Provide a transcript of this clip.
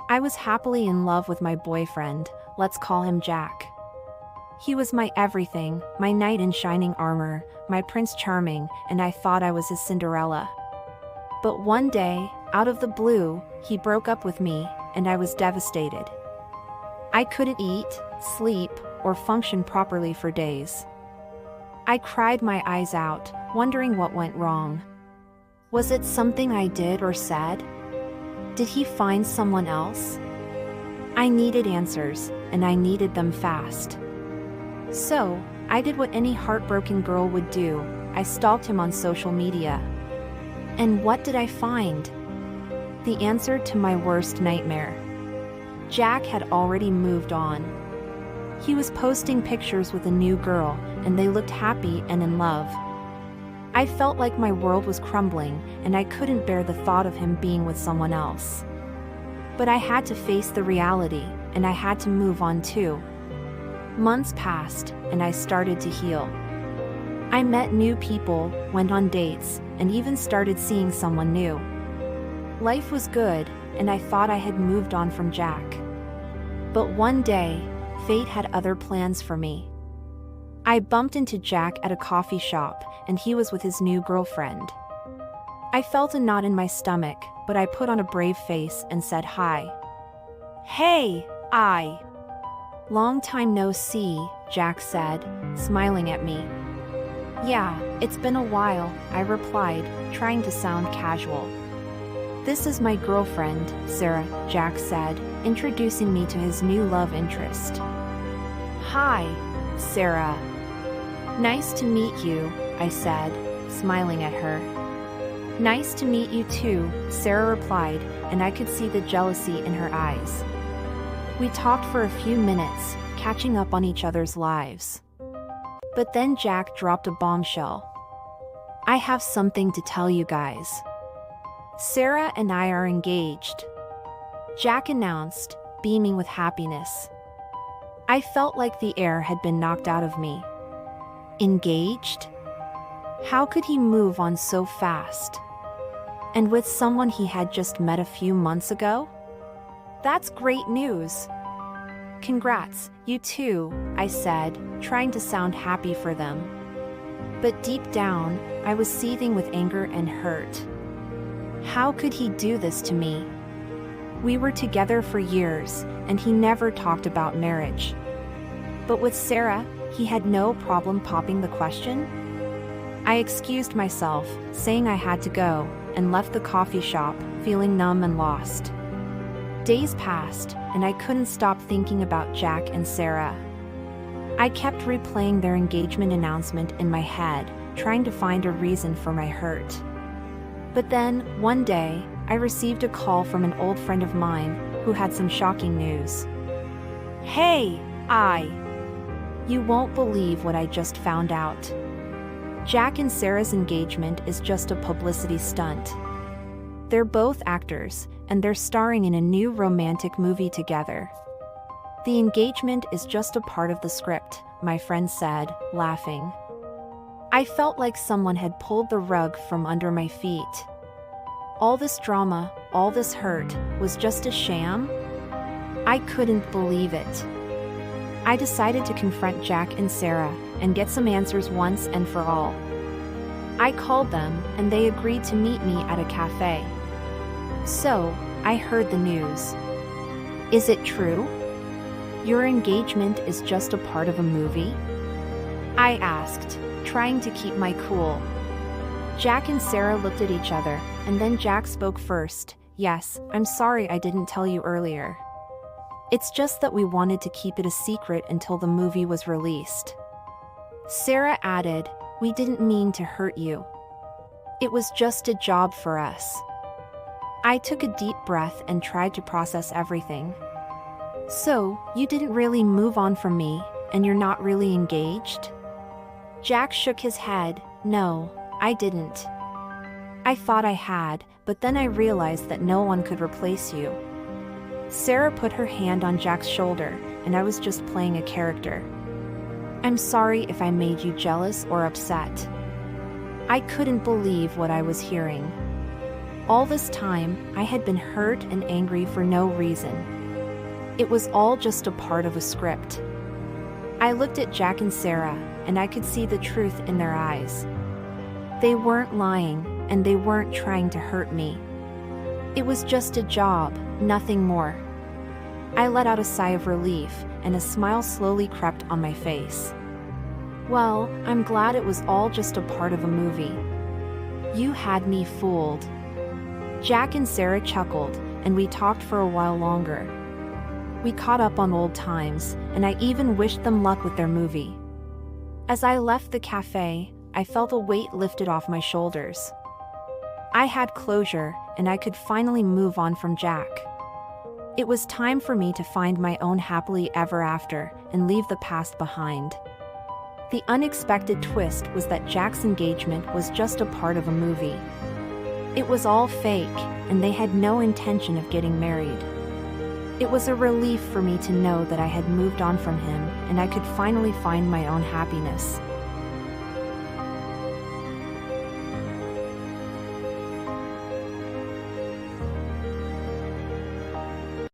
I was happily in love with my boyfriend, let's call him Jack. He was my everything, my knight in shining armor, my Prince Charming, and I thought I was his Cinderella. But one day, out of the blue, he broke up with me, and I was devastated. I couldn't eat, sleep, or function properly for days. I cried my eyes out, wondering what went wrong. Was it something I did or said? Did he find someone else? I needed answers, and I needed them fast. So, I did what any heartbroken girl would do. I stalked him on social media. And what did I find? The answer to my worst nightmare. Jack had already moved on. He was posting pictures with a new girl, and they looked happy and in love. I felt like my world was crumbling, and I couldn't bear the thought of him being with someone else. But I had to face the reality, and I had to move on too. Months passed, and I started to heal. I met new people, went on dates, and even started seeing someone new. Life was good, and I thought I had moved on from Jack. But one day, fate had other plans for me. I bumped into Jack at a coffee shop, and he was with his new girlfriend. I felt a knot in my stomach, but I put on a brave face and said hi. "Hey, Long time no see," Jack said, smiling at me. "Yeah, it's been a while," I replied, trying to sound casual. "This is my girlfriend, Sarah," Jack said, introducing me to his new love interest. "Hi, Sarah." "Nice to meet you," I said, smiling at her. "Nice to meet you too," Sarah replied, and I could see the jealousy in her eyes. We talked for a few minutes, catching up on each other's lives. But then Jack dropped a bombshell. "I have something to tell you guys. Sarah and I are engaged," Jack announced, beaming with happiness. I felt like the air had been knocked out of me. Engaged? How could he move on so fast? And with someone he had just met a few months ago? That's great news. "Congrats, you too," I said, trying to sound happy for them. But deep down, I was seething with anger and hurt. How could he do this to me? We were together for years, and he never talked about marriage. But with Sarah, he had no problem popping the question. I excused myself, saying I had to go, and left the coffee shop, feeling numb and lost. Days passed, and I couldn't stop thinking about Jack and Sarah. I kept replaying their engagement announcement in my head, trying to find a reason for my hurt. But then, one day, I received a call from an old friend of mine who had some shocking news. "Hey, You won't believe what I just found out. Jack and Sarah's engagement is just a publicity stunt. They're both actors, and they're starring in a new romantic movie together. The engagement is just a part of the script," my friend said, laughing. I felt like someone had pulled the rug from under my feet. All this drama, all this hurt, was just a sham? I couldn't believe it. I decided to confront Jack and Sarah and get some answers once and for all. I called them, and they agreed to meet me at a cafe. So, I heard the news. "Is it true? Your engagement is just a part of a movie?" I asked, trying to keep my cool. Jack and Sarah looked at each other, and then Jack spoke first. "Yes, I'm sorry I didn't tell you earlier. It's just that we wanted to keep it a secret until the movie was released." Sarah added, "We didn't mean to hurt you. It was just a job for us." I took a deep breath and tried to process everything. "So, you didn't really move on from me, and you're not really engaged?" Jack shook his head. "No, I didn't. I thought I had, but then I realized that no one could replace you." Sarah put her hand on Jack's shoulder, and I was just playing a character. "I'm sorry if I made you jealous or upset." I couldn't believe what I was hearing. All this time, I had been hurt and angry for no reason. It was all just a part of a script. I looked at Jack and Sarah, and I could see the truth in their eyes. They weren't lying, and they weren't trying to hurt me. It was just a job, nothing more. I let out a sigh of relief, and a smile slowly crept on my face. Well, I'm glad it was all just a part of a movie. You had me fooled. Jack and Sarah chuckled, and we talked for a while longer. We caught up on old times, and I even wished them luck with their movie. As I left the cafe, I felt a weight lifted off my shoulders. I had closure, and I could finally move on from Jack. It was time for me to find my own happily ever after and leave the past behind. The unexpected twist was that Jack's engagement was just a part of a movie. It was all fake, and they had no intention of getting married. It was a relief for me to know that I had moved on from him and I could finally find my own happiness.